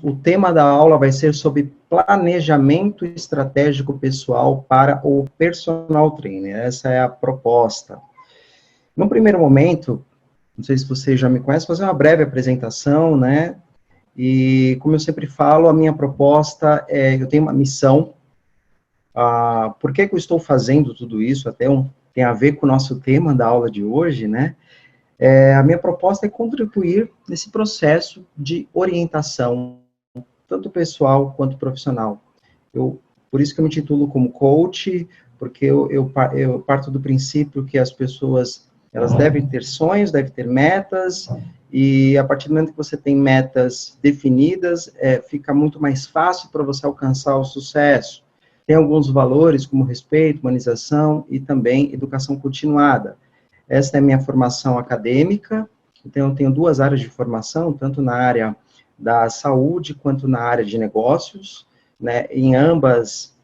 o tema da aula vai ser sobre planejamento estratégico pessoal para o personal trainer. Essa é a proposta. No primeiro momento, não sei se você já me conhece, vou fazer uma breve apresentação, né? E, como eu sempre falo, a minha proposta é, eu tenho uma missão. Por que eu estou fazendo tudo isso? Tem a ver com o nosso tema da aula de hoje, né? A minha proposta é contribuir nesse processo de orientação, tanto pessoal quanto profissional. Por isso que eu me titulo como coach, porque eu parto do princípio que as pessoas, elas devem ter sonhos, devem ter metas, e a partir do momento que você tem metas definidas, fica muito mais fácil para você alcançar o sucesso. Tem alguns valores, como respeito, humanização e também educação continuada. Esta é a minha formação acadêmica, então eu tenho duas áreas de formação, tanto na área da saúde quanto na área de negócios, né? Em ambas,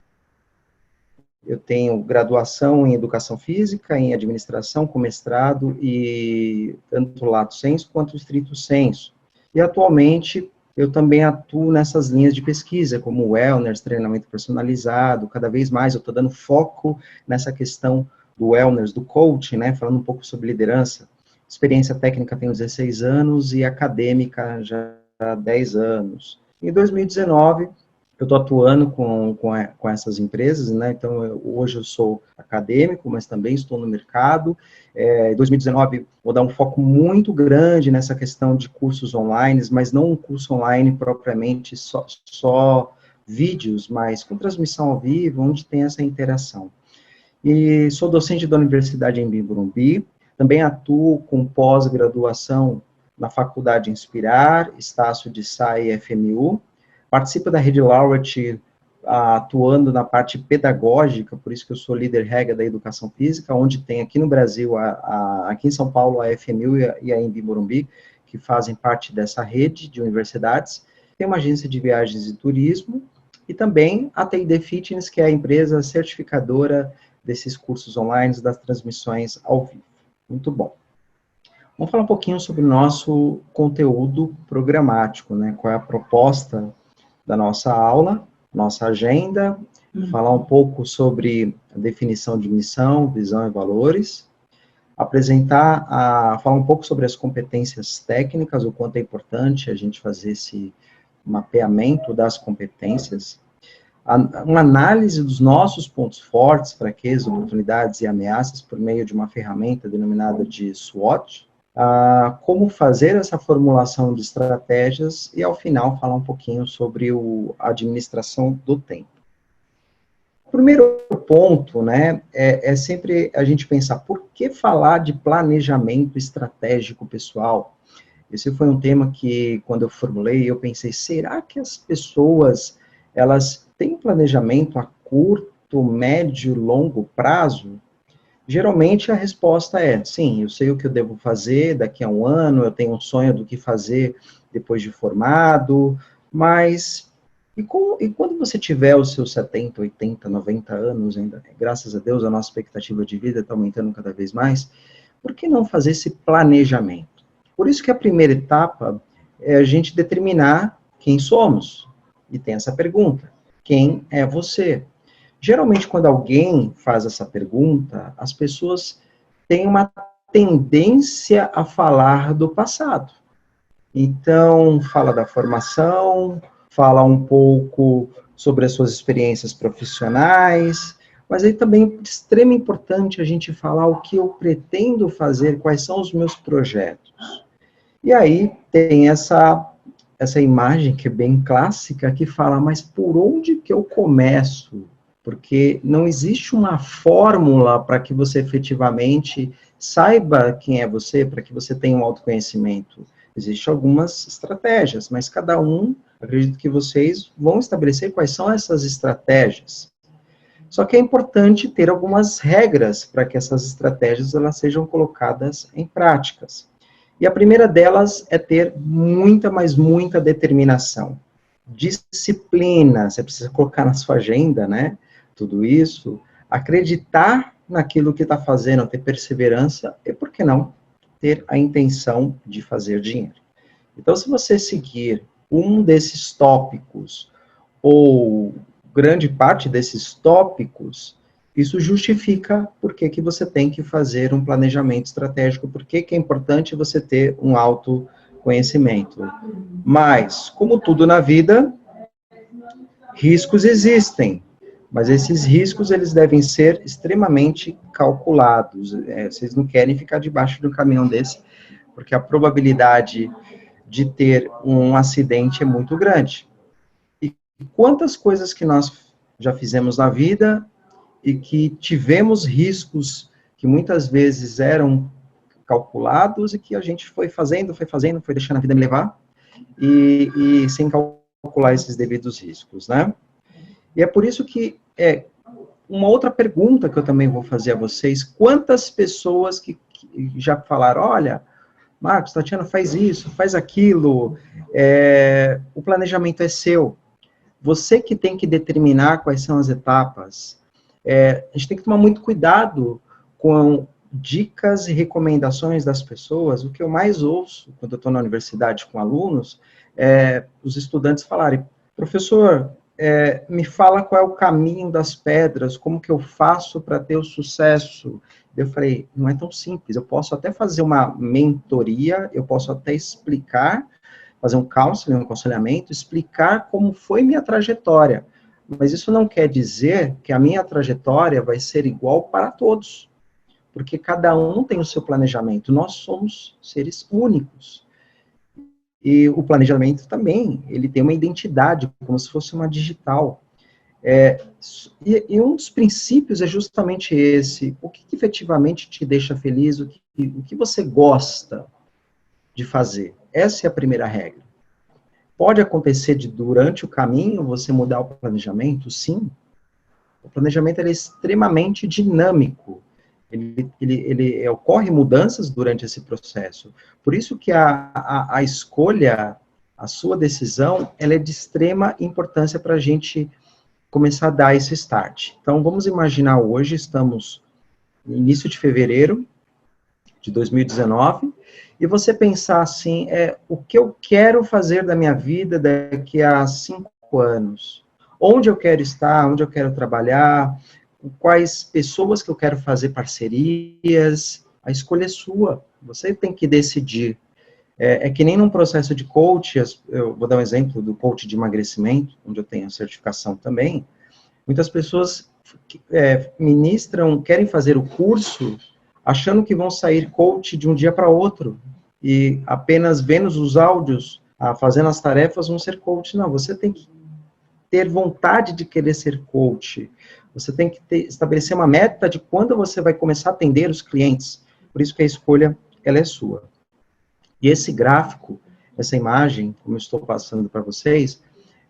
eu tenho graduação em educação física, em administração, com mestrado, e tanto lato sensu quanto stricto sensu. E atualmente, eu também atuo nessas linhas de pesquisa, como wellness, treinamento personalizado, cada vez mais eu estou dando foco nessa questão do wellness, do coaching, né, falando um pouco sobre liderança. Experiência técnica tenho 16 anos e acadêmica já há 10 anos. Em 2019, eu estou atuando com essas empresas, né, então hoje eu sou acadêmico, mas também estou no mercado. Em 2019, vou dar um foco muito grande nessa questão de cursos online, mas não um curso online propriamente só vídeos, mas com transmissão ao vivo, onde tem essa interação. E sou docente da Universidade em Morumbi, também atuo com pós-graduação na Faculdade Inspirar, Estácio de Sá e FMU, participo da Rede Laureate, atuando na parte pedagógica, por isso que eu sou líder rega da educação física, onde tem aqui no Brasil, aqui em São Paulo, a FMU e a Embi Morumbi, que fazem parte dessa rede de universidades. Tem uma agência de viagens e turismo, e também a TID Fitness, que é a empresa certificadora desses cursos online, das transmissões ao vivo. Muito bom. Vamos falar um pouquinho sobre o nosso conteúdo programático, né? Qual é a proposta da nossa aula, nossa agenda, falar um pouco sobre a definição de missão, visão e valores, falar um pouco sobre as competências técnicas, o quanto é importante a gente fazer esse mapeamento das competências, uma análise dos nossos pontos fortes, fraquezas, oportunidades e ameaças por meio de uma ferramenta denominada de SWOT, como fazer essa formulação de estratégias e, ao final, falar um pouquinho sobre a administração do tempo. O primeiro ponto, né, é sempre a gente pensar, por que falar de planejamento estratégico pessoal? Esse foi um tema que, quando eu formulei, eu pensei, será que as pessoas, elas têm planejamento a curto, médio, longo prazo? Geralmente a resposta é, sim, eu sei o que eu devo fazer daqui a um ano, eu tenho um sonho do que fazer depois de formado, mas e quando você tiver os seus 70, 80, 90 anos, ainda, graças a Deus, a nossa expectativa de vida está aumentando cada vez mais, por que não fazer esse planejamento? Por isso que a primeira etapa é a gente determinar quem somos. E tem essa pergunta, quem é você? Geralmente, quando alguém faz essa pergunta, as pessoas têm uma tendência a falar do passado. Então, fala da formação, fala um pouco sobre as suas experiências profissionais, mas aí também é de extrema importância a gente falar o que eu pretendo fazer, quais são os meus projetos. E aí tem essa imagem que é bem clássica, que fala, mas por onde que eu começo? Porque não existe uma fórmula para que você efetivamente saiba quem é você, para que você tenha um autoconhecimento. Existem algumas estratégias, mas cada um, acredito que vocês vão estabelecer quais são essas estratégias. Só que é importante ter algumas regras para que essas estratégias elas sejam colocadas em práticas. E a primeira delas é ter muita, mas muita determinação. Disciplina, você precisa colocar na sua agenda, né? Tudo isso, acreditar naquilo que está fazendo, ter perseverança e, por que não, ter a intenção de fazer dinheiro. Então, se você seguir um desses tópicos, ou grande parte desses tópicos, isso justifica por que que você tem que fazer um planejamento estratégico, por que que é importante você ter um autoconhecimento. Mas, como tudo na vida, riscos existem, mas esses riscos, eles devem ser extremamente calculados. Vocês não querem ficar debaixo de um caminhão desse, porque a probabilidade de ter um acidente é muito grande. E quantas coisas que nós já fizemos na vida e que tivemos riscos que muitas vezes eram calculados e que a gente foi fazendo, foi deixando a vida me levar e sem calcular esses devidos riscos, né? E é por isso que uma outra pergunta que eu também vou fazer a vocês: quantas pessoas que já falaram, olha, Marcos, Tatiana, faz isso, faz aquilo, o planejamento é seu, você que tem que determinar quais são as etapas. A gente tem que tomar muito cuidado com dicas e recomendações das pessoas. O que eu mais ouço quando eu estou na universidade com alunos os estudantes falarem, professor, me fala qual é o caminho das pedras, como que eu faço para ter o sucesso. Eu falei, não é tão simples, eu posso até fazer uma mentoria, eu posso até explicar, fazer um counseling, um aconselhamento, explicar como foi minha trajetória, mas isso não quer dizer que a minha trajetória vai ser igual para todos, porque cada um tem o seu planejamento, nós somos seres únicos. E o planejamento também, ele tem uma identidade, como se fosse uma digital. E um dos princípios é justamente esse: o que efetivamente te deixa feliz, o que você gosta de fazer. Essa é a primeira regra. Pode acontecer de, durante o caminho, você mudar o planejamento? Sim. O planejamento é extremamente dinâmico. Ele ocorre mudanças durante esse processo. Por isso que a escolha, a sua decisão, ela é de extrema importância para a gente começar a dar esse start. Então, vamos imaginar hoje, estamos no início de fevereiro de 2019, e você pensar assim, o que eu quero fazer da minha vida daqui a 5 anos? Onde eu quero estar, onde eu quero trabalhar, quais pessoas que eu quero fazer parcerias, a escolha é sua, você tem que decidir. É que nem num processo de coach, eu vou dar um exemplo do coach de emagrecimento, onde eu tenho certificação também. Muitas pessoas ministram, querem fazer o curso, achando que vão sair coach de um dia para outro, e apenas vendo os áudios, fazendo as tarefas, vão ser coach. Não, você tem que ter vontade de querer ser coach. Você tem que estabelecer uma meta de quando você vai começar a atender os clientes. Por isso que a escolha, ela é sua. E esse gráfico, essa imagem, como eu estou passando para vocês,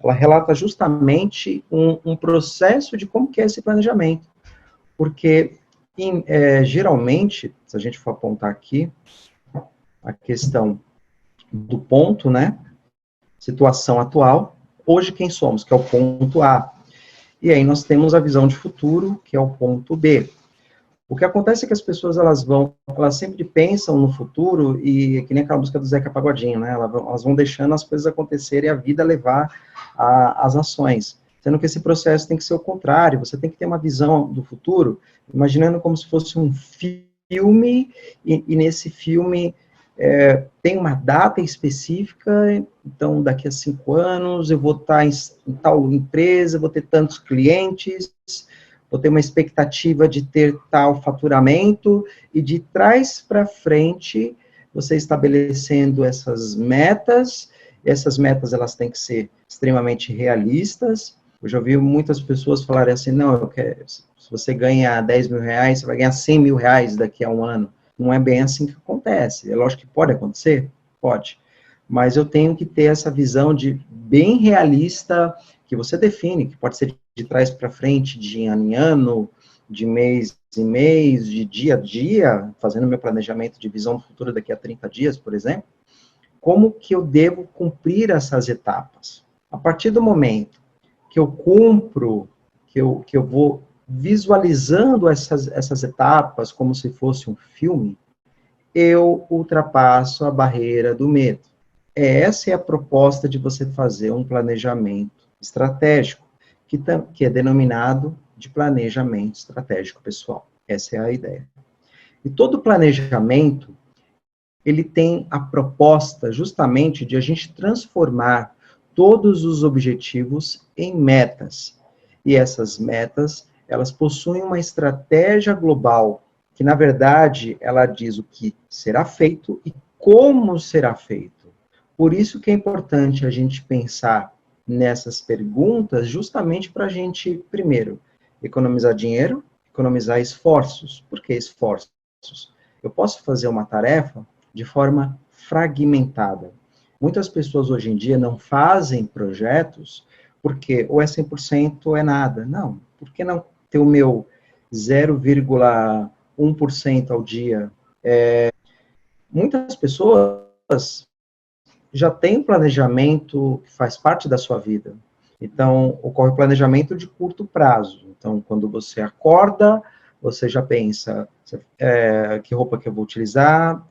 ela relata justamente um processo de como que é esse planejamento. Porque, geralmente, se a gente for apontar aqui, a questão do ponto, né? Situação atual, hoje quem somos, que é o ponto A. E aí nós temos a visão de futuro, que é o ponto B. O que acontece é que as pessoas, elas sempre pensam no futuro, e que nem aquela música do Zeca Pagodinho, né? Elas vão deixando as coisas acontecerem e a vida levar as ações. Sendo que esse processo tem que ser o contrário, você tem que ter uma visão do futuro, imaginando como se fosse um filme, e nesse filme tem uma data específica, então daqui a 5 anos eu vou estar em tal empresa, vou ter tantos clientes, vou ter uma expectativa de ter tal faturamento, e de trás para frente, você estabelecendo essas metas elas têm que ser extremamente realistas. Eu já ouvi muitas pessoas falarem assim, não, se você ganha 10 mil reais, você vai ganhar 100 mil reais daqui a um ano. Não é bem assim que acontece. É lógico que pode acontecer? Pode. Mas eu tenho que ter essa visão de bem realista, que você define, que pode ser de trás para frente, de ano em ano, de mês em mês, de dia a dia, fazendo meu planejamento de visão do futuro daqui a 30 dias, por exemplo. Como que eu devo cumprir essas etapas? A partir do momento que eu cumpro, que eu vou visualizando essas etapas como se fosse um filme, eu ultrapasso a barreira do medo. essa é a proposta de você fazer um planejamento estratégico, que é denominado de planejamento estratégico pessoal. Essa é a ideia. E todo planejamento, ele tem a proposta justamente de a gente transformar todos os objetivos em metas. E essas metas, elas possuem uma estratégia global, que na verdade ela diz o que será feito e como será feito. Por isso que é importante a gente pensar nessas perguntas, justamente para a gente, primeiro, economizar dinheiro, economizar esforços. Por que esforços? Eu posso fazer uma tarefa de forma fragmentada. Muitas pessoas hoje em dia não fazem projetos porque ou é 100% ou é nada. Não, por que não ter o meu 0,1% ao dia? Muitas pessoas já têm um planejamento que faz parte da sua vida. Então, ocorre o planejamento de curto prazo. Então, quando você acorda, você já pensa que roupa que eu vou utilizar,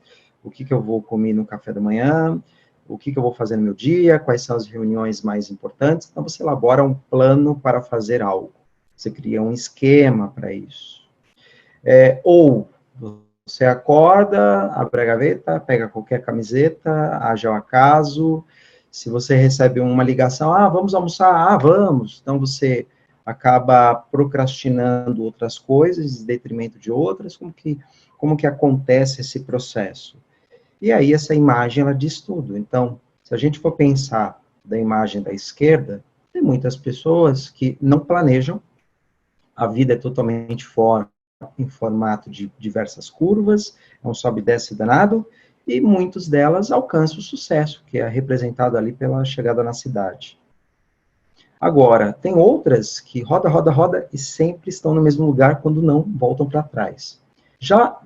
o que eu vou comer no café da manhã, o que eu vou fazer no meu dia, quais são as reuniões mais importantes. Então, você elabora um plano para fazer algo. Você cria um esquema para isso. Ou você acorda, abre a gaveta, pega qualquer camiseta, haja o acaso. Se você recebe uma ligação, vamos almoçar? Vamos. Então, você acaba procrastinando outras coisas em detrimento de outras. Como que acontece esse processo? E aí, essa imagem, ela diz tudo. Então, se a gente for pensar da imagem da esquerda, tem muitas pessoas que não planejam, a vida é totalmente fora, em formato de diversas curvas, é um sobe e desce danado, e muitas delas alcançam o sucesso, que é representado ali pela chegada na cidade. Agora, tem outras que roda, roda, roda e sempre estão no mesmo lugar quando não voltam para trás. Já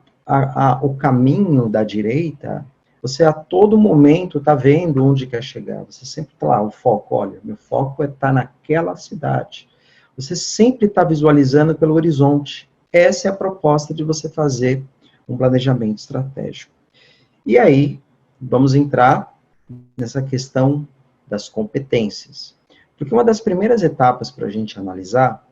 o caminho da direita, você a todo momento está vendo onde quer chegar. Você sempre está lá, o foco, olha, meu foco é estar naquela cidade. Você sempre está visualizando pelo horizonte. Essa é a proposta de você fazer um planejamento estratégico. E aí, vamos entrar nessa questão das competências. Porque uma das primeiras etapas para a gente analisar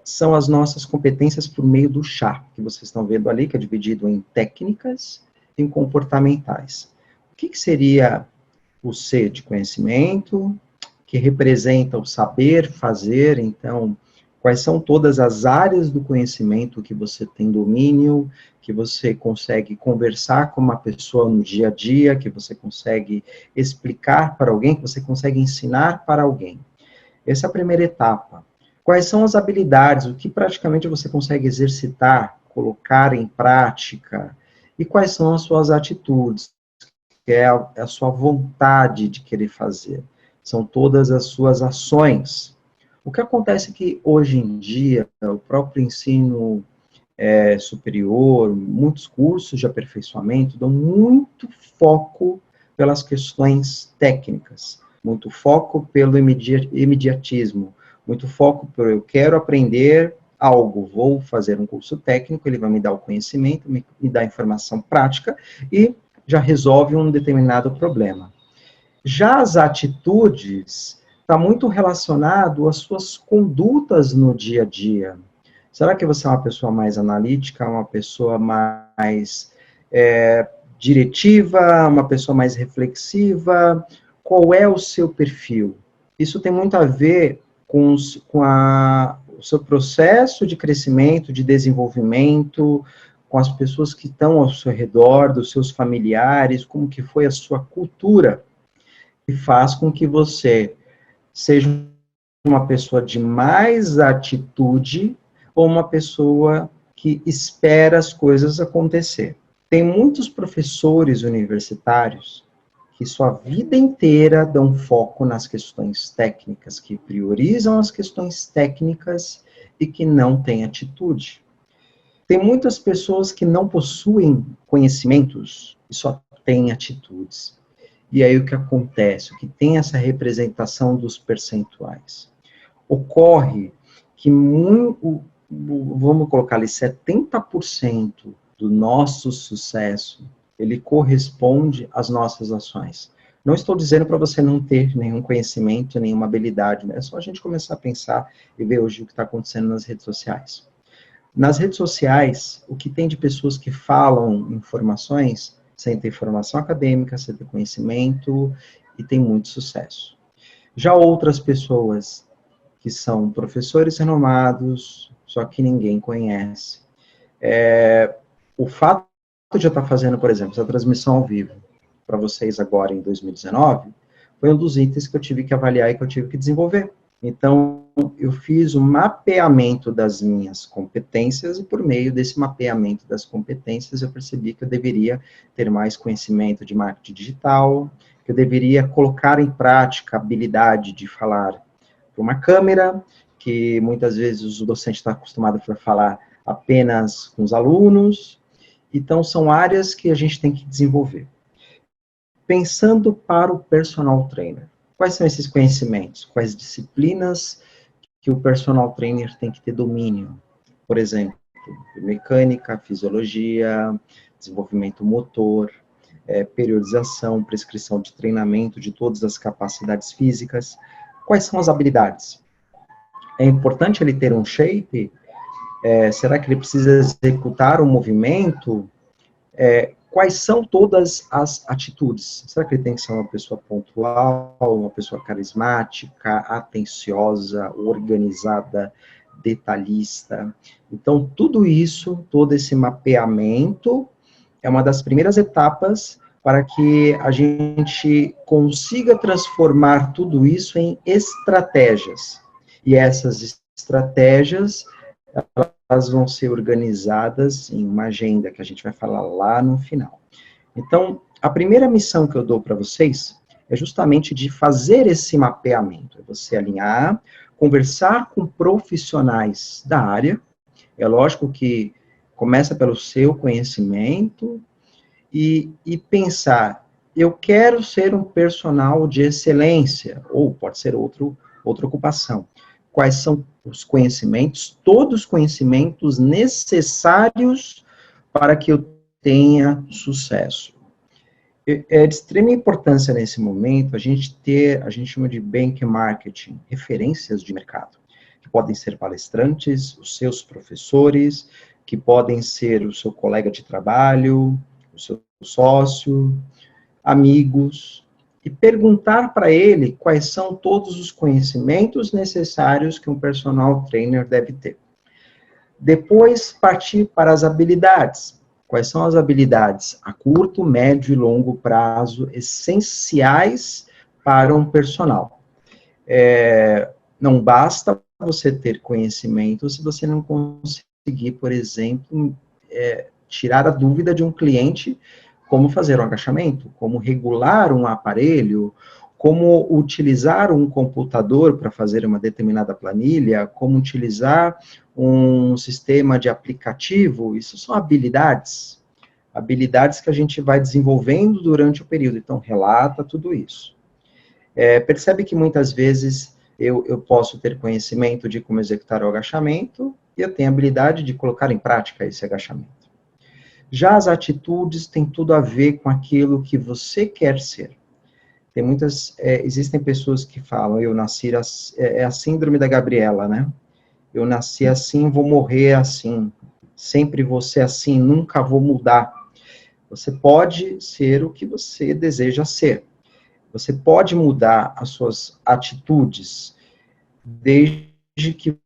são as nossas competências por meio do chá, que vocês estão vendo ali, que é dividido em técnicas e em comportamentais. O que seria o C de conhecimento, que representa o saber fazer, então, quais são todas as áreas do conhecimento que você tem domínio, que você consegue conversar com uma pessoa no dia a dia, que você consegue explicar para alguém, que você consegue ensinar para alguém. Essa é a primeira etapa. Quais são as habilidades, o que praticamente você consegue exercitar, colocar em prática, e quais são as suas atitudes, que é a sua vontade de querer fazer. São todas as suas ações. O que acontece é que, hoje em dia, o próprio ensino superior, muitos cursos de aperfeiçoamento dão muito foco pelas questões técnicas, muito foco pelo imediatismo, muito foco por eu quero aprender algo, vou fazer um curso técnico, ele vai me dar o conhecimento, me dar a informação prática e já resolve um determinado problema. Já as atitudes está muito relacionado às suas condutas no dia a dia. Será que você é uma pessoa mais analítica, uma pessoa mais diretiva, uma pessoa mais reflexiva? Qual é o seu perfil? Isso tem muito a ver com o seu processo de crescimento, de desenvolvimento, com as pessoas que estão ao seu redor, dos seus familiares, como que foi a sua cultura, que faz com que você seja uma pessoa de mais atitude ou uma pessoa que espera as coisas acontecer. Tem muitos professores universitários que sua vida inteira dão foco nas questões técnicas, que priorizam as questões técnicas e que não têm atitude. Tem muitas pessoas que não possuem conhecimentos e só têm atitudes. E aí o que acontece? O que tem essa representação dos percentuais? Ocorre que vamos colocar ali, 70% do nosso sucesso ele corresponde às nossas ações. Não estou dizendo para você não ter nenhum conhecimento, nenhuma habilidade, né? É só a gente começar a pensar e ver hoje o que está acontecendo nas redes sociais. Nas redes sociais, o que tem de pessoas que falam informações sem ter formação acadêmica, sem ter conhecimento e tem muito sucesso. Já outras pessoas que são professores renomados, só que ninguém conhece. O fato de eu estar fazendo, por exemplo, essa transmissão ao vivo para vocês agora em 2019, foi um dos itens que eu tive que avaliar e que eu tive que desenvolver. Então, eu fiz um mapeamento das minhas competências e por meio desse mapeamento das competências eu percebi que eu deveria ter mais conhecimento de marketing digital, que eu deveria colocar em prática a habilidade de falar para uma câmera, que muitas vezes o docente está acostumado a falar apenas com os alunos. Então, são áreas que a gente tem que desenvolver. Pensando para o personal trainer, quais são esses conhecimentos? Quais disciplinas que o personal trainer tem que ter domínio? Por exemplo, mecânica, fisiologia, desenvolvimento motor, periodização, prescrição de treinamento de todas as capacidades físicas. Quais são as habilidades? É importante ele ter um shape? Será que ele precisa executar um movimento? Quais são todas as atitudes? Será que ele tem que ser uma pessoa pontual, uma pessoa carismática, atenciosa, organizada, detalhista? Então, tudo isso, todo esse mapeamento, é uma das primeiras etapas para que a gente consiga transformar tudo isso em estratégias. E essas estratégias, elas vão ser organizadas em uma agenda que a gente vai falar lá no final. Então, a primeira missão que eu dou para vocês é justamente de fazer esse mapeamento. É você alinhar, conversar com profissionais da área. É lógico que começa pelo seu conhecimento e pensar, eu quero ser um personal de excelência, ou pode ser outra ocupação. Quais são os conhecimentos, todos os conhecimentos necessários para que eu tenha sucesso. É de extrema importância nesse momento a gente chama de benchmarking, referências de mercado, que podem ser palestrantes, os seus professores, que podem ser o seu colega de trabalho, o seu sócio, amigos, e perguntar para ele quais são todos os conhecimentos necessários que um personal trainer deve ter. Depois, partir para as habilidades. Quais são as habilidades a curto, médio e longo prazo essenciais para um personal? Não basta você ter conhecimento se você não conseguir, por exemplo, tirar a dúvida de um cliente como fazer um agachamento, como regular um aparelho, como utilizar um computador para fazer uma determinada planilha, como utilizar um sistema de aplicativo. Isso são habilidades que a gente vai desenvolvendo durante o período. Então, relata tudo isso. Percebe que muitas vezes eu posso ter conhecimento de como executar o agachamento e eu tenho a habilidade de colocar em prática esse agachamento. Já as atitudes têm tudo a ver com aquilo que você quer ser. Existem pessoas que falam, eu nasci, a síndrome da Gabriela, né? Eu nasci assim, vou morrer assim. Sempre vou ser assim, nunca vou mudar. Você pode ser o que você deseja ser. Você pode mudar as suas atitudes, desde que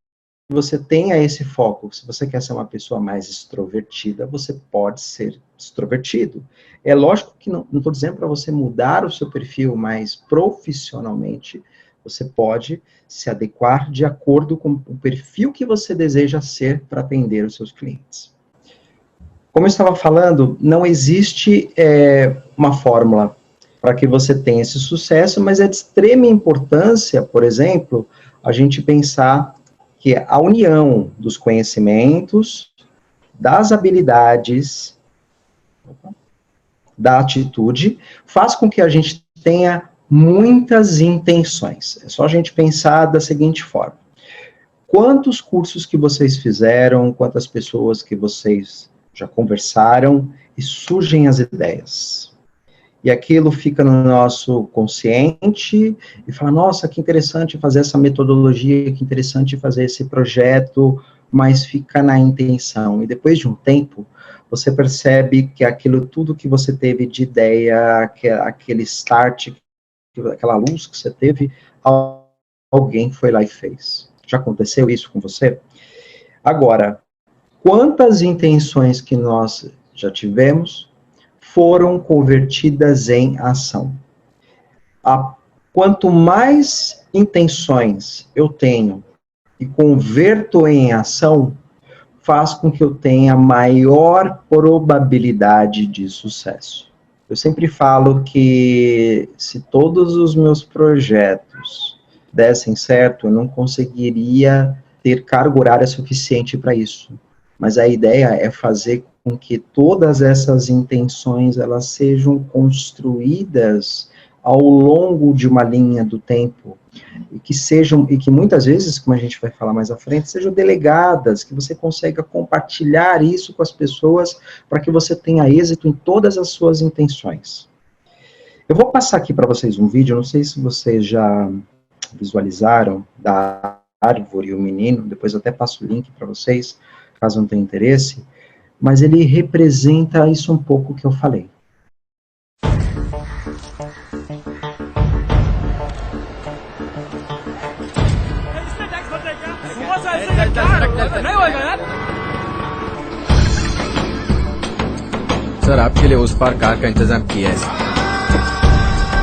você tenha esse foco. Se você quer ser uma pessoa mais extrovertida, você pode ser extrovertido. É lógico que não estou dizendo para você mudar o seu perfil, mas profissionalmente você pode se adequar de acordo com o perfil que você deseja ser para atender os seus clientes. Como eu estava falando, não existe uma fórmula para que você tenha esse sucesso, mas é de extrema importância, por exemplo, a gente pensar que a união dos conhecimentos, das habilidades, da atitude, faz com que a gente tenha muitas intenções. É só a gente pensar da seguinte forma. Quantos cursos que vocês fizeram, quantas pessoas que vocês já conversaram, e surgem as ideias. E aquilo fica no nosso consciente e fala, nossa, que interessante fazer essa metodologia, que interessante fazer esse projeto, mas fica na intenção. E depois de um tempo, você percebe que aquilo tudo que você teve de ideia, aquele start, aquela luz que você teve, alguém foi lá e fez. Já aconteceu isso com você? Agora, quantas intenções que nós já tivemos foram convertidas em ação? Quanto mais intenções eu tenho e converto em ação, faz com que eu tenha maior probabilidade de sucesso. Eu sempre falo que se todos os meus projetos dessem certo, eu não conseguiria ter carga horária suficiente para isso. Mas a ideia é fazer com que todas essas intenções elas sejam construídas ao longo de uma linha do tempo e que muitas vezes, como a gente vai falar mais à frente, sejam delegadas, que você consiga compartilhar isso com as pessoas para que você tenha êxito em todas as suas intenções. Eu vou passar aqui para vocês um vídeo, não sei se vocês já visualizaram, da árvore e o menino, depois eu até passo o link para vocês, caso não tenham interesse, mas ele representa isso um pouco que eu falei. Sir आपके लिए उस पार कार का इंतजाम किया है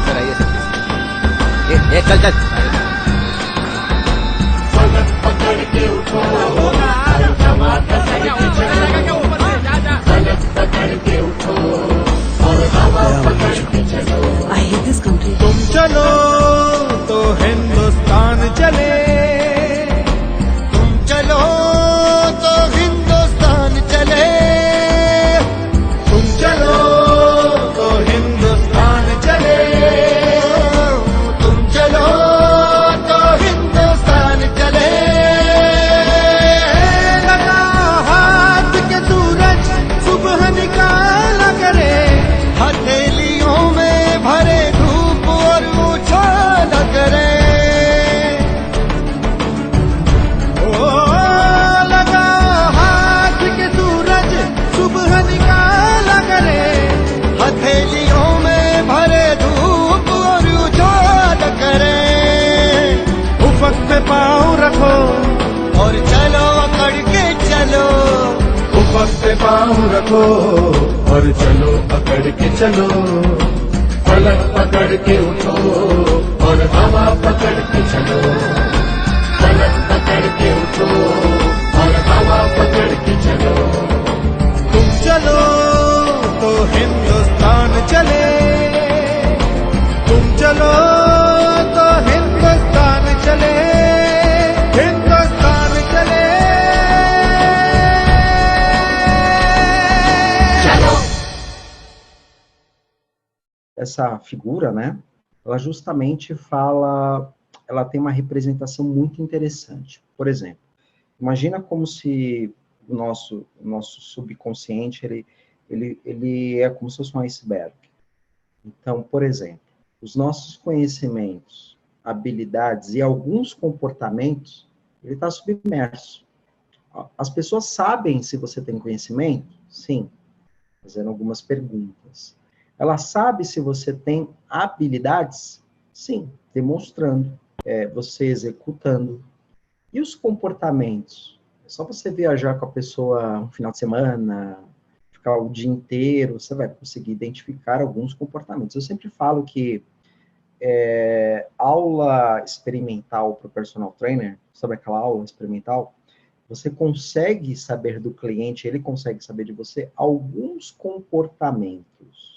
सर आइए सर चल चल I hate this country. तुम चलो तो हिंदुस्तान चले तुम चलो तो हिंदुस्तान चले तुम चलो तो हिंदुस्तान चले तुम चलो तो हिंदुस्तान चले लगा हाथ के सूरज सुबह निकाला करे हथेलियों में भरे धूप और उछाल करे ओ लगा हाथ के सूरज सुबह निकाला करे हथेलियों में भरे धूप और उछाल करे उफक पे पाँव रखो और चलो अकड़ के चलो उफक पे पाँव रखो और चलो अकड़ के चलो फलक पकड़ के उठो और हवा पकड़ के चलो फलक पकड़ के उठो और हवा पकड़ के चलो तुम चलो तो हिंदुस्तान चले तुम चलो तो हिंदुस्तान चले हिंदुस्तान चले Essa figura, né, ela justamente fala, ela tem uma representação muito interessante. Por exemplo, imagina como se o nosso subconsciente, ele é como se fosse um iceberg. Então, por exemplo, os nossos conhecimentos, habilidades e alguns comportamentos, ele está submerso. As pessoas sabem se você tem conhecimento? Sim, fazendo algumas perguntas. Ela sabe se você tem habilidades? Sim, demonstrando, você executando. E os comportamentos? É só você viajar com a pessoa um final de semana, ficar o dia inteiro, você vai conseguir identificar alguns comportamentos. Eu sempre falo que aula experimental para o personal trainer, sabe aquela aula experimental? Você consegue saber do cliente, ele consegue saber de você alguns comportamentos.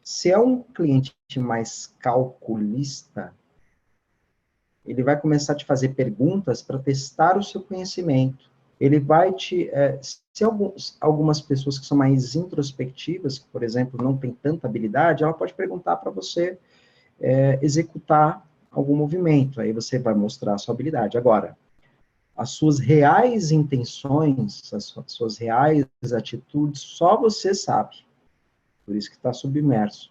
Se é um cliente mais calculista, ele vai começar a te fazer perguntas para testar o seu conhecimento. Ele vai te... se algumas pessoas que são mais introspectivas, que, por exemplo, não tem tanta habilidade, ela pode perguntar para você executar algum movimento. Aí você vai mostrar a sua habilidade. Agora, as suas reais intenções, as suas reais atitudes, só você sabe. por isso que está submerso.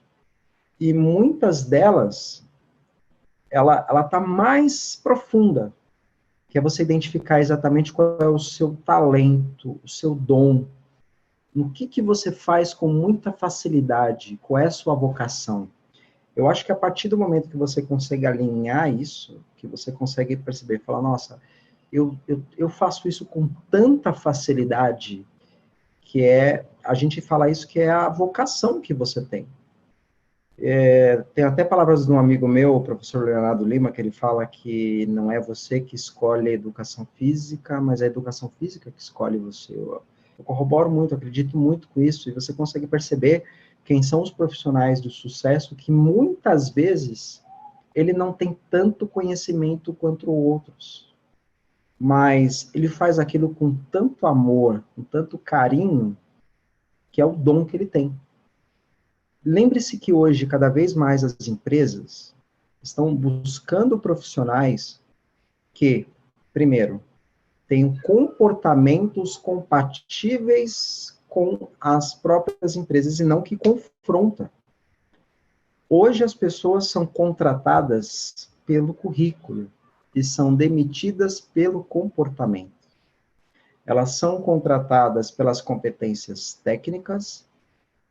E muitas delas, ela está mais profunda, que é você identificar exatamente qual é o seu talento, o seu dom, no que você faz com muita facilidade, qual é a sua vocação. Eu acho que a partir do momento que você consegue alinhar isso, que você consegue perceber, falar, nossa, eu faço isso com tanta facilidade, que a gente fala isso, que é a vocação que você tem. Tem até palavras de um amigo meu, o professor Leonardo Lima, que ele fala que não é você que escolhe a educação física, mas é a educação física que escolhe você. Eu corroboro muito, acredito muito com isso, e você consegue perceber quem são os profissionais do sucesso que muitas vezes ele não tem tanto conhecimento quanto outros, mas ele faz aquilo com tanto amor, com tanto carinho, que é o dom que ele tem. Lembre-se que hoje, cada vez mais, as empresas estão buscando profissionais que, primeiro, tenham comportamentos compatíveis com as próprias empresas e não que confrontam. Hoje as pessoas são contratadas pelo currículo e são demitidas pelo comportamento. Elas são contratadas pelas competências técnicas,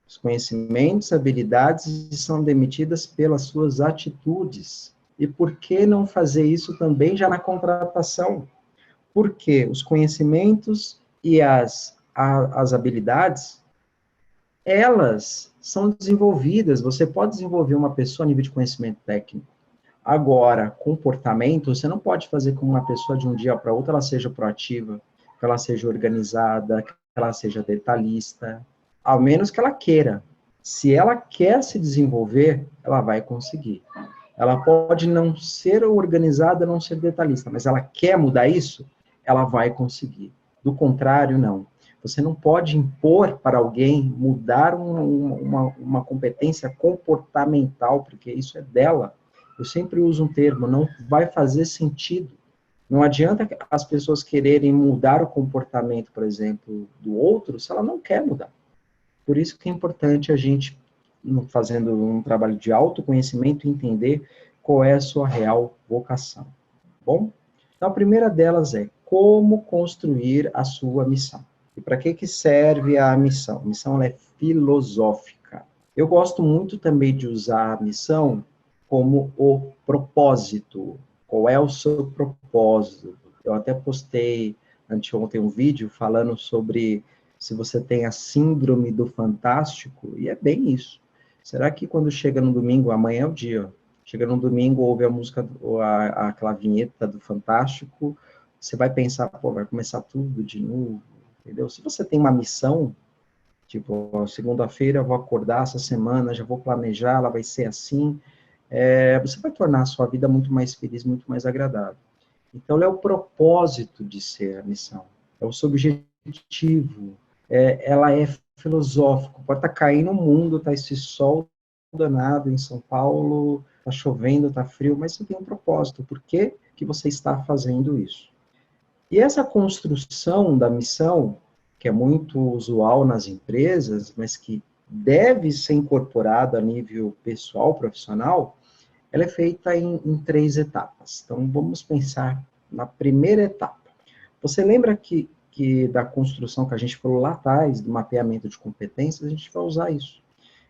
os conhecimentos, habilidades, e são demitidas pelas suas atitudes. E por que não fazer isso também já na contratação? Porque os conhecimentos e as habilidades, elas são desenvolvidas. Você pode desenvolver uma pessoa a nível de conhecimento técnico. Agora, comportamento, você não pode fazer com uma pessoa de um dia para outro ela seja proativa, que ela seja organizada, que ela seja detalhista, ao menos que ela queira. Se ela quer se desenvolver, ela vai conseguir. Ela pode não ser organizada, não ser detalhista, mas ela quer mudar isso, ela vai conseguir. Do contrário, não. Você não pode impor para alguém mudar uma competência comportamental, porque isso é dela. Eu sempre uso um termo, não vai fazer sentido. Não adianta as pessoas quererem mudar o comportamento, por exemplo, do outro, se ela não quer mudar. Por isso que é importante a gente, fazendo um trabalho de autoconhecimento, entender qual é a sua real vocação. Bom? Então, a primeira delas é como construir a sua missão. E para que serve a missão? A missão ela é filosófica. Eu gosto muito também de usar a missão como o propósito. Qual é o seu propósito? Eu até postei anteontem um vídeo falando sobre se você tem a síndrome do fantástico, e é bem isso. Será que quando chega no domingo, amanhã é o dia, chega no domingo, ouve a música, ou aquela vinheta do Fantástico, você vai pensar, pô, vai começar tudo de novo, entendeu? Se você tem uma missão, tipo, segunda-feira eu vou acordar essa semana, já vou planejar, ela vai ser assim, você vai tornar a sua vida muito mais feliz, muito mais agradável. Então, é o propósito de ser a missão, é o seu objetivo, ela é filosófica, pode estar caindo o mundo, tá esse sol danado em São Paulo, tá chovendo, tá frio, mas você tem um propósito, por que você está fazendo isso? E essa construção da missão, que é muito usual nas empresas, mas que deve ser incorporada a nível pessoal, profissional, ela é feita em 3 etapas. Então, vamos pensar na primeira etapa. Você lembra que da construção que a gente falou lá atrás, do mapeamento de competências, a gente vai usar isso.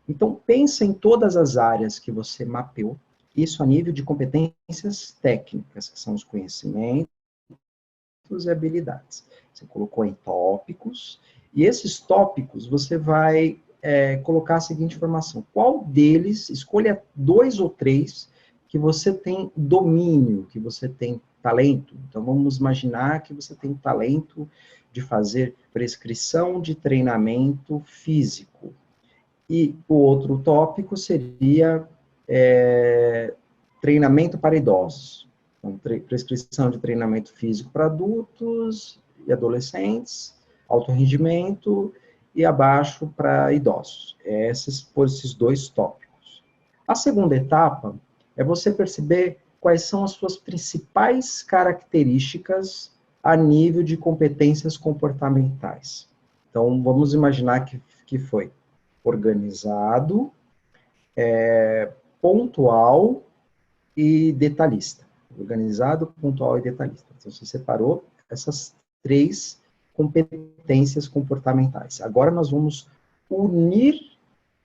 Então, pensa em todas as áreas que você mapeou, isso a nível de competências técnicas, que são os conhecimentos e habilidades. Você colocou em tópicos, e esses tópicos você vai colocar a seguinte informação. Qual deles, escolha 2 ou 3, que você tem domínio, que você tem talento. Então, vamos imaginar que você tem talento de fazer prescrição de treinamento físico. E o outro tópico seria treinamento para idosos. Então, prescrição de treinamento físico para adultos e adolescentes, alto rendimento e abaixo para idosos. Por esses 2 tópicos. A segunda etapa é você perceber quais são as suas principais características a nível de competências comportamentais. Então, vamos imaginar que foi organizado, pontual e detalhista. Organizado, pontual e detalhista. Então, você separou essas 3 competências comportamentais. Agora nós vamos unir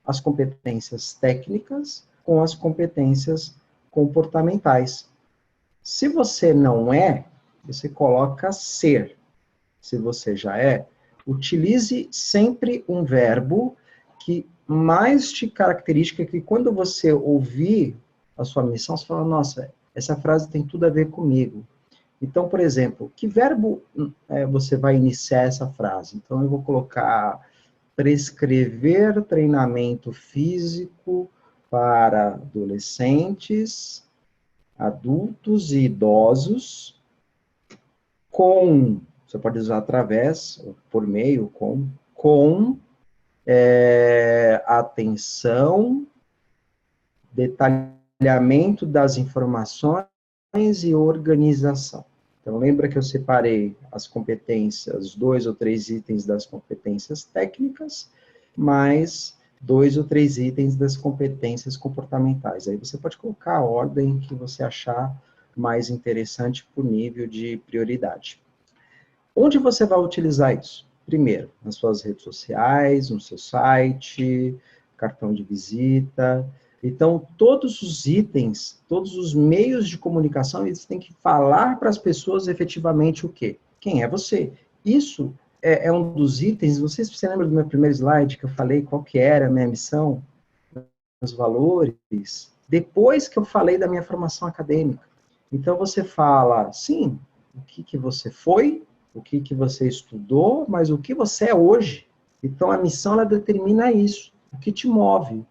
as competências técnicas com as competências comportamentais. Se você não é, você coloca ser. Se você já é, utilize sempre um verbo que mais te caracteriza, que quando você ouvir a sua missão, você fala, nossa, essa frase tem tudo a ver comigo. Então, por exemplo, que verbo você vai iniciar essa frase? Então, eu vou colocar prescrever treinamento físico para adolescentes, adultos e idosos, você pode usar através, ou por meio, com atenção, detalhamento das informações e organização. Então, lembra que eu separei as competências, 2 ou 3 itens das competências técnicas, mais 2 ou 3 itens das competências comportamentais. Aí você pode colocar a ordem que você achar mais interessante por nível de prioridade. Onde você vai utilizar isso? Primeiro, nas suas redes sociais, no seu site, cartão de visita. Então, todos os itens, todos os meios de comunicação, eles têm que falar para as pessoas efetivamente o quê? Quem é você? Isso é um dos itens, não sei se você lembra do meu primeiro slide, que eu falei qual que era a minha missão, os valores, depois que eu falei da minha formação acadêmica. Então, você fala, sim, o que você foi, o que você estudou, mas o que você é hoje. Então, a missão, ela determina isso, o que te move.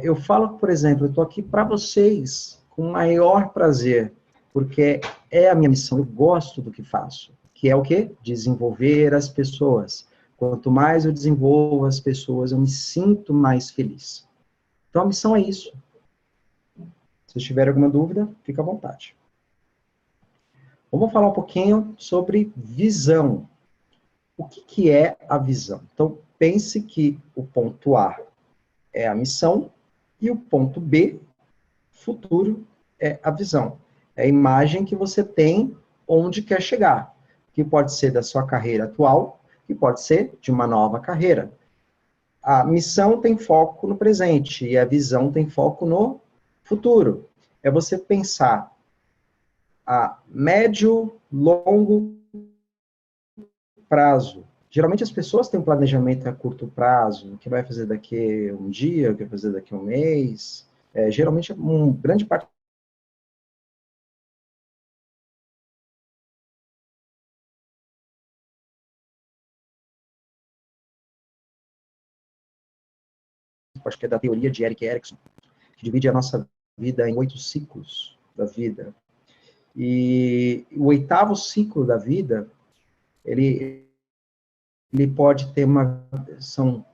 Eu falo, por exemplo, eu estou aqui para vocês, com o maior prazer, porque é a minha missão, eu gosto do que faço, que é o quê? Desenvolver as pessoas. Quanto mais eu desenvolvo as pessoas, eu me sinto mais feliz. Então, a missão é isso. Se tiver alguma dúvida, fica à vontade. Vamos falar um pouquinho sobre visão. O que é a visão? Então, pense que o ponto A é a missão e o ponto B, futuro, é a visão. É a imagem que você tem onde quer chegar, que pode ser da sua carreira atual, que pode ser de uma nova carreira. A missão tem foco no presente e a visão tem foco no futuro. É você pensar a médio, longo prazo. Geralmente as pessoas têm um planejamento a curto prazo, o que vai fazer daqui a um dia, o que vai fazer daqui a um mês. Geralmente, grande parte acho que é da teoria de Erik Erikson, que divide a nossa vida em 8 ciclos da vida. E o 8º ciclo da vida, ele pode ter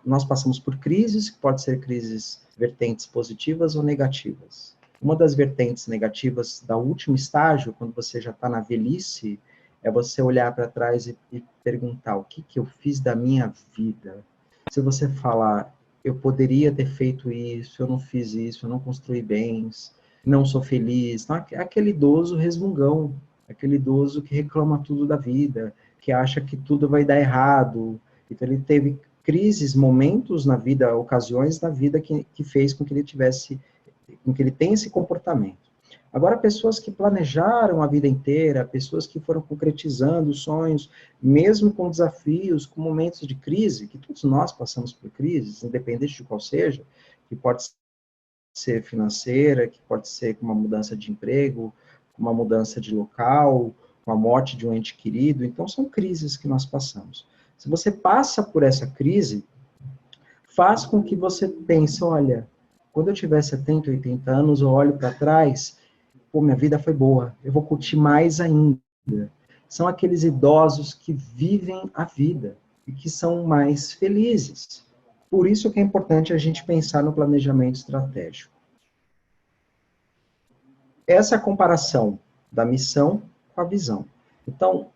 nós passamos por crises, que pode ser crises vertentes positivas ou negativas. Uma das vertentes negativas da último estágio, quando você já está na velhice, é você olhar para trás e perguntar, o que eu fiz da minha vida? Se você falar, eu poderia ter feito isso, eu não fiz isso, eu não construí bens, não sou feliz. Então, aquele idoso resmungão, aquele idoso que reclama tudo da vida, que acha que tudo vai dar errado. Então, ele teve crises, momentos na vida, ocasiões na vida que fez com que ele tenha esse comportamento. Agora, pessoas que planejaram a vida inteira, pessoas que foram concretizando os sonhos, mesmo com desafios, com momentos de crise, que todos nós passamos por crises, independente de qual seja, que pode ser financeira, que pode ser com uma mudança de emprego, com uma mudança de local, com a morte de um ente querido. Então, são crises que nós passamos. Se você passa por essa crise, faz com que você pense, olha, quando eu tiver 70, 80 anos, eu olho para trás, pô, minha vida foi boa, eu vou curtir mais ainda. São aqueles idosos que vivem a vida e que são mais felizes. Por isso que é importante a gente pensar no planejamento estratégico. Essa é a comparação da missão com a visão. Então,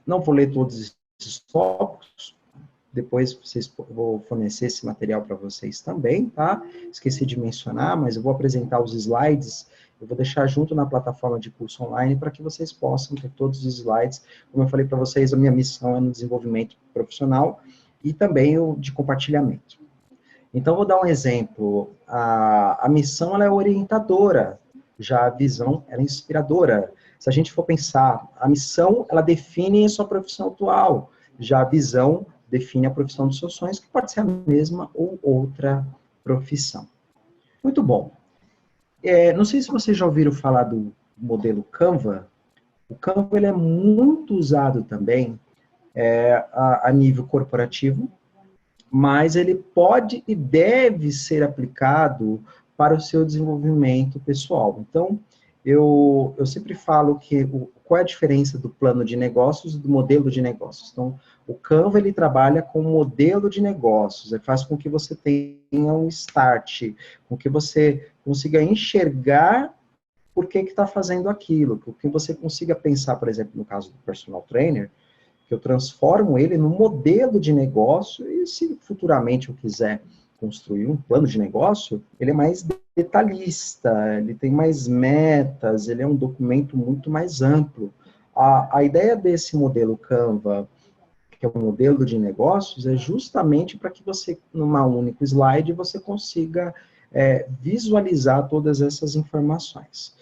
não vou ler todos esses tópicos, depois vou fornecer esse material para vocês também, tá? Esqueci de mencionar, mas eu vou apresentar os slides, eu vou deixar junto na plataforma de curso online para que vocês possam ter todos os slides. Como eu falei para vocês, a minha missão é no desenvolvimento profissional e também o de compartilhamento. Então, vou dar um exemplo. A missão, ela é orientadora, já a visão, ela é inspiradora. Se a gente for pensar, a missão, ela define a sua profissão atual, já a visão define a profissão dos seus sonhos, que pode ser a mesma ou outra profissão. Muito bom. Não sei se vocês já ouviram falar do modelo Canva. O Canva, ele é muito usado também a nível corporativo, mas ele pode e deve ser aplicado para o seu desenvolvimento pessoal. Então, eu sempre falo que qual é a diferença do plano de negócios e do modelo de negócios. Então, o Canva, ele trabalha com modelo de negócios, ele faz com que você tenha um start, com que você consiga enxergar por que está fazendo aquilo, com que você consiga pensar, por exemplo, no caso do personal trainer, que eu transformo ele num modelo de negócio, e se futuramente eu quiser construir um plano de negócio, ele é mais detalhista, ele tem mais metas, ele é um documento muito mais amplo. A ideia desse modelo Canva, que é um modelo de negócios, é justamente para que você, numa única slide, você consiga visualizar todas essas informações.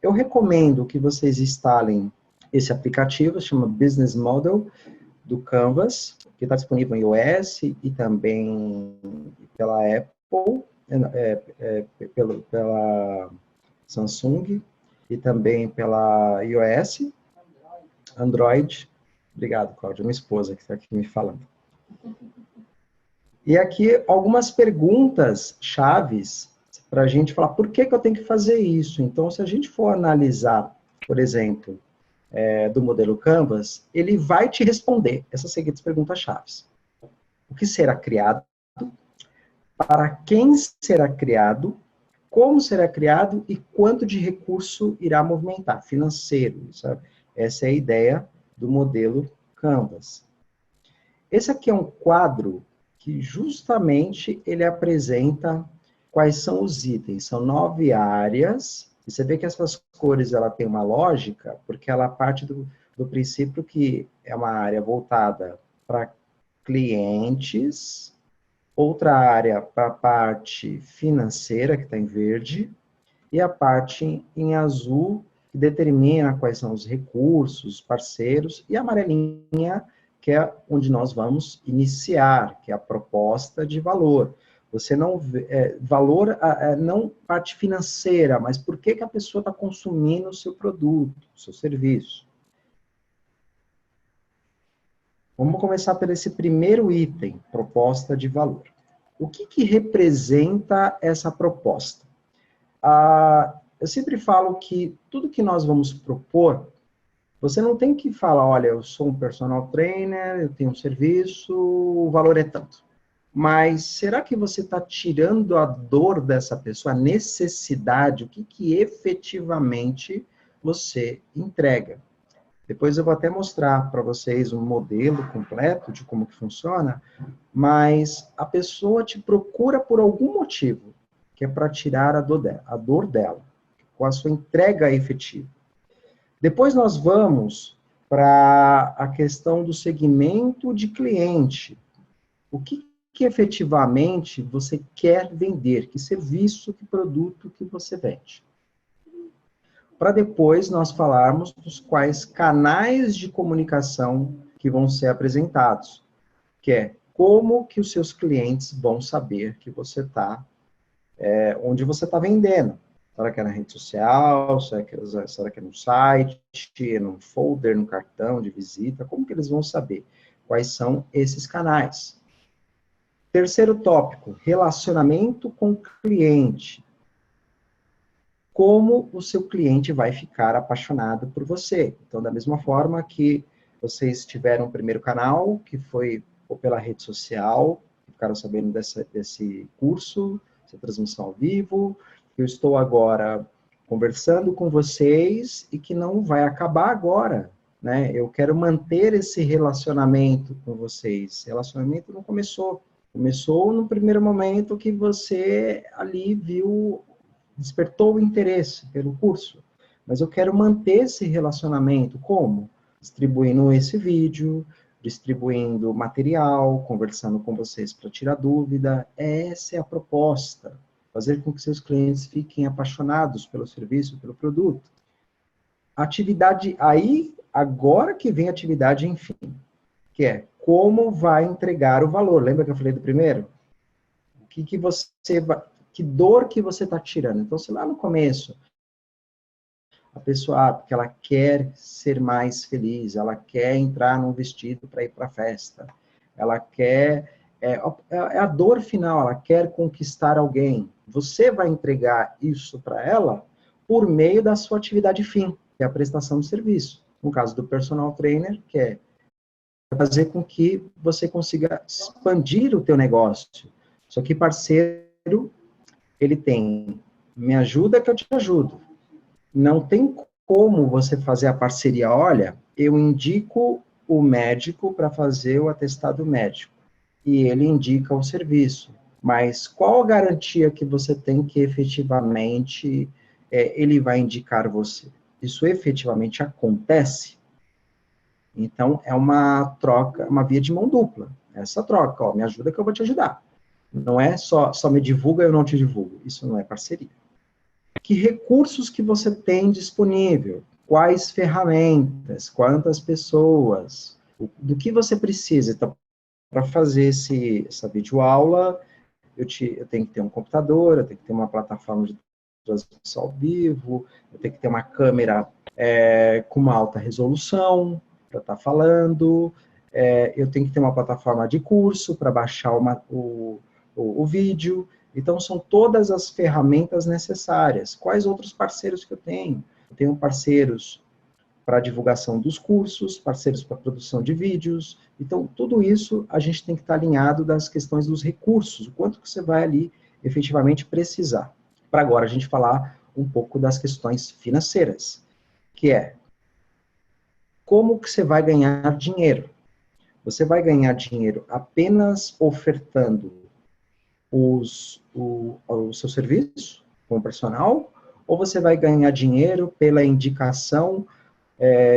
Eu recomendo que vocês instalem esse aplicativo, chama Business Model, do Canvas, que está disponível em iOS e também pela Apple, pela Samsung e também pela iOS, Android. Obrigado, Cláudia, minha esposa que está aqui me falando. E aqui algumas perguntas chaves para a gente falar por que eu tenho que fazer isso. Então, se a gente for analisar, por exemplo, do modelo Canvas, ele vai te responder essas seguintes perguntas chaves. O que será criado? Para quem será criado? Como será criado? E quanto de recurso irá movimentar? Financeiro, sabe? Essa é a ideia do modelo Canvas. Esse aqui é um quadro que justamente ele apresenta quais são os itens. São 9 áreas. E você vê que essas cores, ela tem uma lógica, porque ela parte do princípio que é uma área voltada para clientes, outra área para a parte financeira, que está em verde, e a parte em azul, que determina quais são os recursos, parceiros, e a amarelinha, que é onde nós vamos iniciar, que é a proposta de valor. Você não vê, valor, não parte financeira, mas por que a pessoa está consumindo o seu produto, o seu serviço. Vamos começar por esse primeiro item, proposta de valor. O que representa essa proposta? Eu sempre falo que tudo que nós vamos propor, você não tem que falar, olha, eu sou um personal trainer, eu tenho um serviço, o valor é tanto. Mas será que você está tirando a dor dessa pessoa, a necessidade, o que efetivamente você entrega? Depois eu vou até mostrar para vocês um modelo completo de como que funciona, mas a pessoa te procura por algum motivo, que é para tirar a dor dela, com a sua entrega efetiva. Depois nós vamos para a questão do segmento de cliente. O que efetivamente você quer vender, que serviço, que produto que você vende. Para depois nós falarmos dos quais canais de comunicação que vão ser apresentados, que é como que os seus clientes vão saber que você está, onde você está vendendo. Será que é na rede social, será que é no site, no folder, no cartão de visita, como que eles vão saber quais são esses canais? Terceiro tópico, relacionamento com o cliente. Como o seu cliente vai ficar apaixonado por você. Então, da mesma forma que vocês tiveram o primeiro canal, que foi ou pela rede social, ficaram sabendo desse curso, essa transmissão ao vivo, eu estou agora conversando com vocês e que não vai acabar agora. né? Eu quero manter esse relacionamento com vocês. Relacionamento não começou. Começou no primeiro momento que você ali viu, despertou o interesse pelo curso. Mas eu quero manter esse relacionamento. Como? Distribuindo esse vídeo, distribuindo material, conversando com vocês para tirar dúvida. Essa é a proposta. Fazer com que seus clientes fiquem apaixonados pelo serviço, pelo produto. Atividade aí, agora que vem a atividade, enfim, que é como vai entregar o valor. Lembra que eu falei do primeiro? O que você vai, que dor que você está tirando. Então, se lá no começo, a pessoa, porque ela quer ser mais feliz, ela quer entrar num vestido para ir para a festa, ela quer, é a dor final, ela quer conquistar alguém. Você vai entregar isso para ela por meio da sua atividade fim, que é a prestação de serviço. No caso do personal trainer, que é fazer com que você consiga expandir o teu negócio. Só que parceiro, ele tem, me ajuda que eu te ajudo. Não tem como você fazer a parceria. Olha, eu indico o médico para fazer o atestado médico e ele indica o serviço. Mas qual a garantia que você tem que efetivamente ele vai indicar você? Isso efetivamente acontece? Então, é uma troca, uma via de mão dupla. Essa troca, ó, me ajuda que eu vou te ajudar. Não é só me divulga, eu não te divulgo. Isso não é parceria. Que recursos que você tem disponível? Quais ferramentas? Quantas pessoas? Do que você precisa? Então, para fazer essa videoaula, eu tenho que ter um computador, eu tenho que ter uma plataforma de transmissão ao vivo, eu tenho que ter uma câmera com uma alta resolução para estar falando, eu tenho que ter uma plataforma de curso para baixar o vídeo. Então, são todas as ferramentas necessárias. Quais outros parceiros que eu tenho? Eu tenho parceiros para divulgação dos cursos, parceiros para produção de vídeos. Então, tudo isso a gente tem que estar alinhado das questões dos recursos, o quanto que você vai ali efetivamente precisar. Para agora a gente falar um pouco das questões financeiras, que é como que você vai ganhar dinheiro? Você vai ganhar dinheiro apenas ofertando o seu serviço como personal, ou você vai ganhar dinheiro pela indicação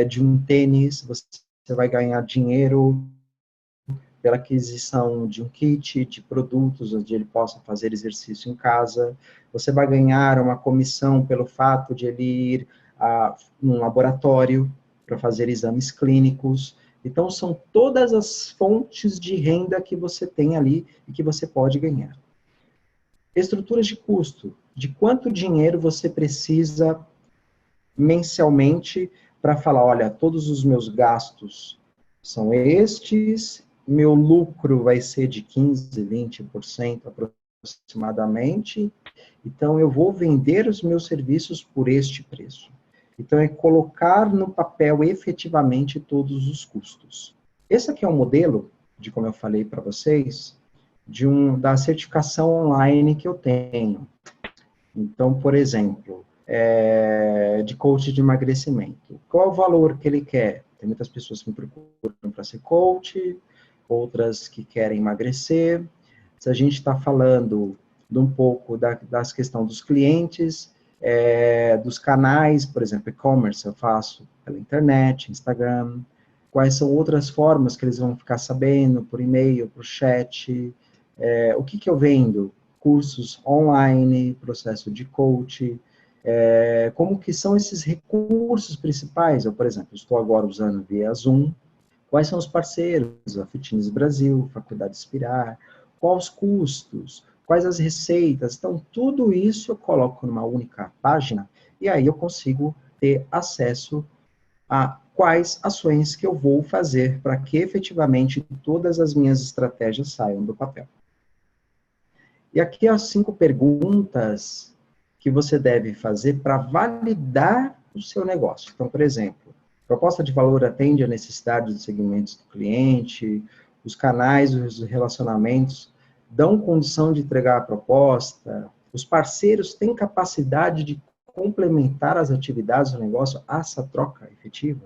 de um tênis, você vai ganhar dinheiro pela aquisição de um kit de produtos onde ele possa fazer exercício em casa, você vai ganhar uma comissão pelo fato de ele ir num laboratório para fazer exames clínicos. Então, são todas as fontes de renda que você tem ali e que você pode ganhar. Estruturas de custo. De quanto dinheiro você precisa mensalmente para falar, olha, todos os meus gastos são estes, meu lucro vai ser de 15%, 20% aproximadamente, então eu vou vender os meus serviços por este preço. Então, é colocar no papel efetivamente todos os custos. Esse aqui é um modelo, de como eu falei para vocês, da certificação online que eu tenho. Então, por exemplo, de coach de emagrecimento. Qual é o valor que ele quer? Tem muitas pessoas que me procuram para ser coach, outras que querem emagrecer. Se a gente está falando de um pouco das questões dos clientes, dos canais, por exemplo, e-commerce, eu faço pela internet, Instagram. Quais são outras formas que eles vão ficar sabendo, por e-mail, por chat. O que eu vendo? Cursos online, processo de coach. Como que são esses recursos principais? Eu, por exemplo, estou agora usando via Zoom. Quais são os parceiros? A Fitness Brasil, Faculdade Inspirar. Quais os custos? Quais as receitas? Então, tudo isso eu coloco numa única página e aí eu consigo ter acesso a quais ações que eu vou fazer para que efetivamente todas as minhas estratégias saiam do papel. E aqui as 5 perguntas que você deve fazer para validar o seu negócio. Então, por exemplo, proposta de valor atende a necessidades dos segmentos do cliente, os canais, os relacionamentos dão condição de entregar a proposta, os parceiros têm capacidade de complementar as atividades do negócio a essa troca efetiva.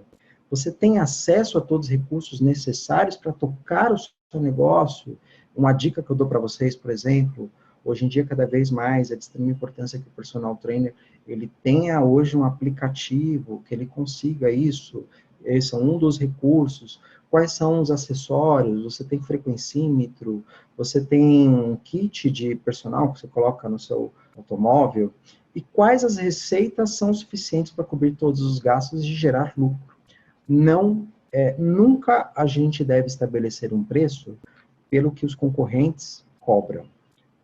Você tem acesso a todos os recursos necessários para tocar o seu negócio? Uma dica que eu dou para vocês, por exemplo, hoje em dia, cada vez mais, é de extrema importância que o personal trainer, ele tenha hoje um aplicativo, que ele consiga isso. Esse é um dos recursos. Quais são os acessórios? Você tem frequencímetro, você tem um kit de personal que você coloca no seu automóvel, e quais as receitas são suficientes para cobrir todos os gastos e gerar lucro. Nunca a gente deve estabelecer um preço pelo que os concorrentes cobram,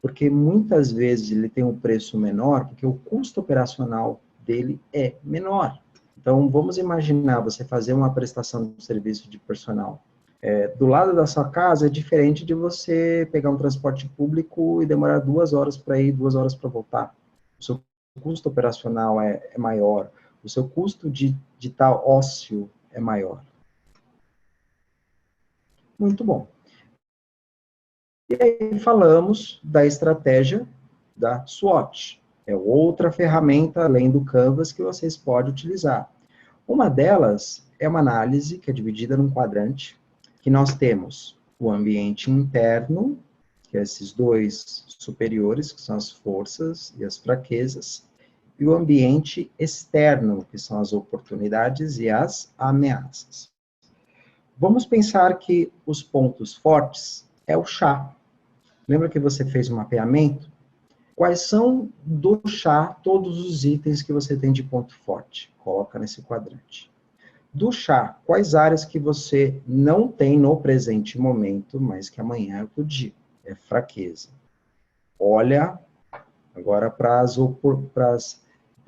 porque muitas vezes ele tem um preço menor, porque o custo operacional dele é menor. Então, vamos imaginar você fazer uma prestação de serviço de personal. Do lado da sua casa é diferente de você pegar um transporte público e demorar 2 horas para ir, 2 horas para voltar. O seu custo operacional é maior, o seu custo de tal ócio é maior. Muito bom. E aí falamos da estratégia da SWOT. É outra ferramenta, além do Canvas, que vocês podem utilizar. Uma delas é uma análise que é dividida num quadrante, que nós temos o ambiente interno, que é esses dois superiores, que são as forças e as fraquezas, e o ambiente externo, que são as oportunidades e as ameaças. Vamos pensar que os pontos fortes é o chá. Lembra que você fez um mapeamento? Quais são do chá todos os itens que você tem de ponto forte? Coloca nesse quadrante. Do chá, quais áreas que você não tem no presente momento, mas que amanhã é outro dia? É fraqueza. Olha agora para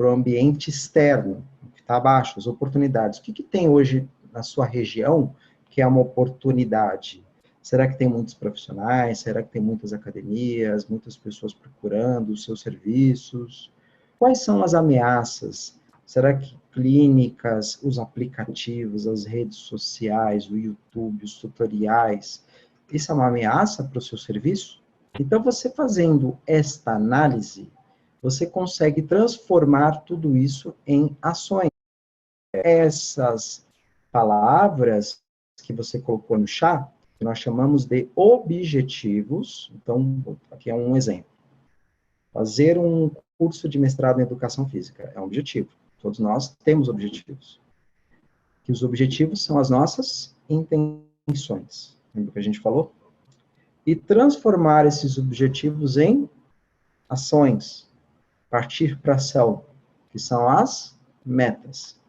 o ambiente externo, que está abaixo, as oportunidades. O que tem hoje na sua região que é uma oportunidade? Será que tem muitos profissionais? Será que tem muitas academias, muitas pessoas procurando os seus serviços? Quais são as ameaças? Será que clínicas, os aplicativos, as redes sociais, o YouTube, os tutoriais, isso é uma ameaça para o seu serviço? Então, você fazendo esta análise, você consegue transformar tudo isso em ações. Essas palavras que você colocou no chat, que nós chamamos de objetivos. Então, aqui é um exemplo. Fazer um curso de mestrado em educação física é um objetivo. Todos nós temos objetivos. Que os objetivos são as nossas intenções. Lembra que a gente falou? E transformar esses objetivos em ações. Partir para a ação, que são as metas.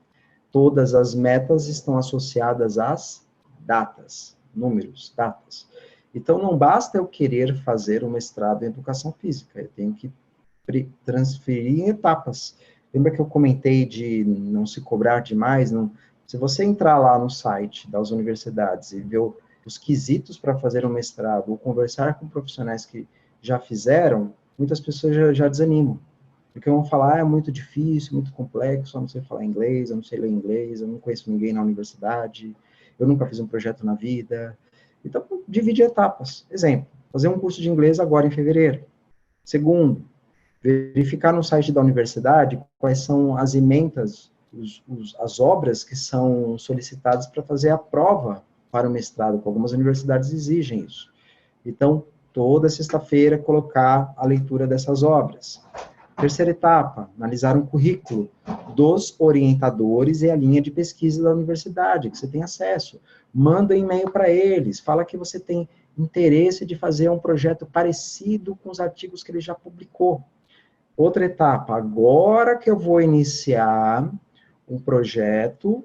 Todas as metas estão associadas às datas. Números, datas. Então, não basta eu querer fazer um mestrado em educação física, eu tenho que transferir em etapas. Lembra que eu comentei de não se cobrar demais? Não? Se você entrar lá no site das universidades e ver os quesitos para fazer um mestrado, ou conversar com profissionais que já fizeram, muitas pessoas já desanimam. Porque vão falar, é muito difícil, muito complexo, eu não sei falar inglês, eu não sei ler inglês, eu não conheço ninguém na universidade, eu nunca fiz um projeto na vida. Então, divide etapas. Exemplo, fazer um curso de inglês agora em fevereiro. Segundo, verificar no site da universidade quais são as ementas, as obras que são solicitadas para fazer a prova para o mestrado, que algumas universidades exigem isso. Então, toda sexta-feira, colocar a leitura dessas obras. Terceira etapa, analisar um currículo dos orientadores e a linha de pesquisa da universidade, que você tem acesso. Manda um e-mail para eles, fala que você tem interesse de fazer um projeto parecido com os artigos que ele já publicou. Outra etapa, agora que eu vou iniciar um projeto,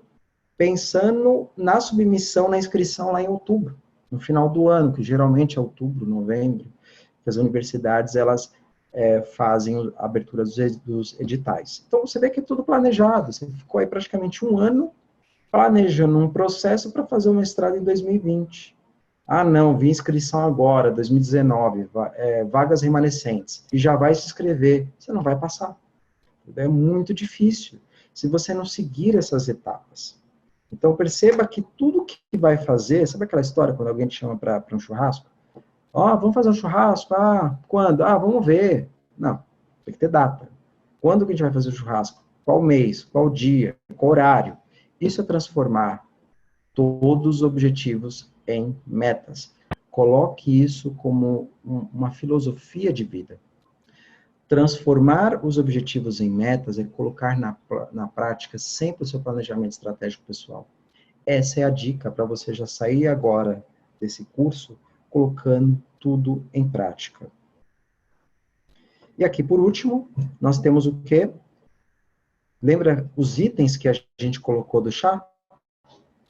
pensando na submissão, na inscrição lá em outubro, no final do ano, que geralmente é outubro, novembro, que as universidades, elas fazem a abertura dos editais. Então, você vê que é tudo planejado, você ficou aí praticamente um ano planejando um processo para fazer o mestrado em 2020. Ah, não, vi inscrição agora, 2019, vagas remanescentes, e já vai se inscrever. Você não vai passar. É muito difícil, se você não seguir essas etapas. Então, perceba que tudo que vai fazer, sabe aquela história quando alguém te chama para um churrasco? Vamos fazer um churrasco? Quando? Vamos ver. Não, tem que ter data. Quando que a gente vai fazer o churrasco? Qual mês? Qual dia? Qual horário? Isso é transformar todos os objetivos em metas. Coloque isso como uma filosofia de vida. Transformar os objetivos em metas é colocar na prática sempre o seu planejamento estratégico pessoal. Essa é a dica para você já sair agora desse curso, colocando tudo em prática. E aqui, por último, nós temos o quê? Lembra os itens que a gente colocou do chá?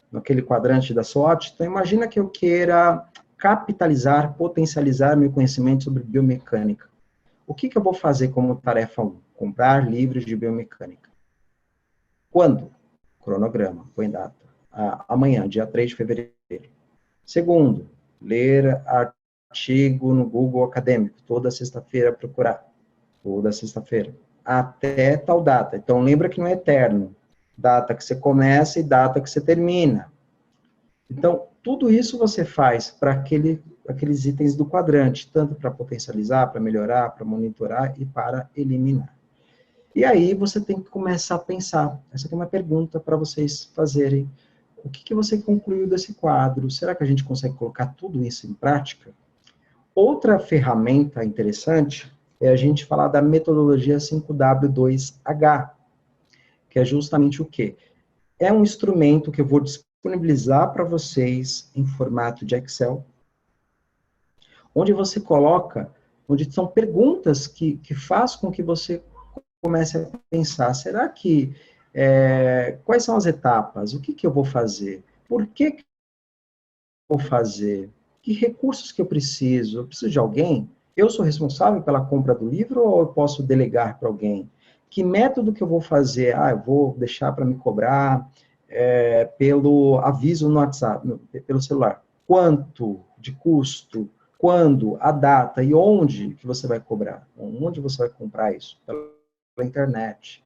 Naquele quadrante da SWOT? Então, imagina que eu queira capitalizar, potencializar meu conhecimento sobre biomecânica. O que eu vou fazer como tarefa 1? Comprar livros de biomecânica. Quando? Cronograma, põe data. Amanhã, dia 3 de fevereiro. Segundo, ler artigo no Google Acadêmico. Toda sexta-feira procurar. Toda sexta-feira. Até tal data. Então, lembra que não é eterno. Data que você começa e data que você termina. Então, tudo isso você faz para aqueles itens do quadrante, tanto para potencializar, para melhorar, para monitorar e para eliminar. E aí você tem que começar a pensar. Essa aqui é uma pergunta para vocês fazerem. O que você concluiu desse quadro? Será que a gente consegue colocar tudo isso em prática? Outra ferramenta interessante é a gente falar da metodologia 5W2H, que é justamente o quê? É um instrumento que eu vou disponibilizar para vocês em formato de Excel, onde você coloca, onde são perguntas que faz com que você comece a pensar, será que, quais são as etapas? O que eu vou fazer? Por que eu vou fazer? Que recursos que eu preciso? Eu preciso de alguém? Eu sou responsável pela compra do livro ou eu posso delegar para alguém? Que método que eu vou fazer? Eu vou deixar para me cobrar pelo aviso no WhatsApp, pelo celular. Quanto de custo? Quando? A data? E onde que você vai cobrar? Onde você vai comprar isso? Pela internet.